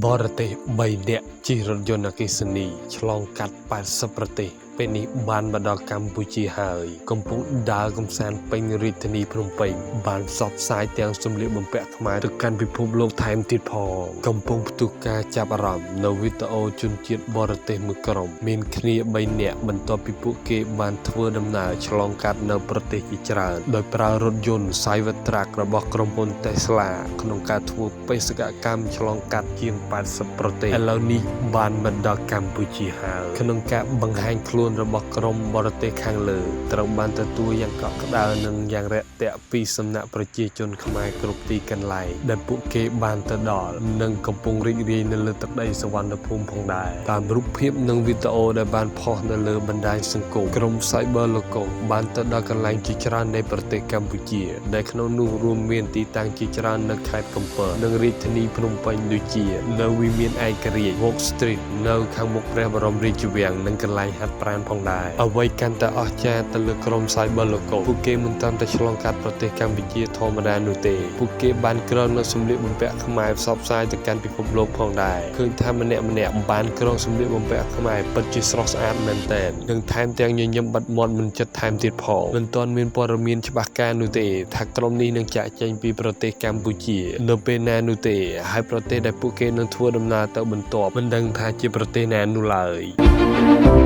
បរទេស3នាក់ជិះរថយន្តអគ្គិសនីឆ្លងកាត់80ប្រទេសពេលនេះបានមកដល់កម្ពុជាហើយកំពុងដើរកម្សាន្តពេញរាជធានីភ្នំពេញបានផ្សព្វផ្សាយទាំងសម្លៀកបំពាក់ខ្មែរទៅកាន់ពិភពលោកថែមទៀតផងកំពុងផ្ទុះការចាប់អារម្មណ៍នៅវីដេអូជនជាតិបរទេសមួយក្រុមមានគ្នា3នាក់បន្ទាប់ពីពួកគេបានធ្វើដំណើរឆ្លងកាត់នៅប្រទេសជាច្រើនដោយប្រើរថយន្ត Cybertruck របស់ក្រុមហ៊ុន Tesla ក្នុងការធ្វើបេសកកម្មឆ្លងកាត់ជាង80ប្រទេសឥឡូវនេះបានមកដល់កម្ពុជាហើយក្នុងការបង្ហាញខ្លួនរបស់ក្រុមបរទេសខាងលើត្រូវបានទទួលយ៉ាងកក់ក្ដៅនិងយ៉ាងរាក់ទាក់ពីសំណាក់ប្រជាជនខ្មែរគ្រប់ទីកន្លែងដែលពួកគេបានទៅដល់និងកំពុងរីករាយនៅលើទឹកដីសុវណ្ណភូមិផងដែរតាមរូបភាពនិងវីដេអូដែលបានផុសនៅលើបណ្ដាញសង្គមក្រុម Cyber Loco បានទៅដល់កន្លែងជាច្រើននៃប្រទេសកម្ពុជាដែលក្នុងនោះរួមមានទីតាំងជាច្រើននៅខេត្តកំពតនិងរាជធានីភ្នំពេញដូចជានៅវិមានឯករាជ្យ Walk Street នៅខាងមុខព្រះបរមរាជវាំងនិងកន្លែងហាត់ប្រាណផងដែរអ្វីកាន់តែអស្ចារ្យទៅលើក្រុម Cyber Loco ពួកគេមិនត្រឹមតែឆ្លងកាត់ប្រទេសកម្ពុជាធម្មតានោះទេពួកគេបានក្រងនៅសម្លៀកបំពាក់ខ្មែរផ្សព្វផ្សាយទៅកាន់ពិភពលោកផងដែរឃើញថាម្នាក់បានក្រងសម្លៀកបំពាក់ខ្មែរពិតជាស្រស់ស្អាតមែនទែននិងថែមទាំងញញឹមបាត់មាត់មិនចិត្តថែមទៀតផងមិនទាន់មានព័ត៌មានច្បាស់ការនោះទេថាក្រុមនេះនឹងចាក់ចេញពីប្រទេសកម្ពុជានៅពេលណានោះទេហើយប្រទេសដែលពួកគេនឹងធ្វើដំណើរទៅបន្ទាប់មិនដឹងថាជាប្រទេសណានោះឡើយ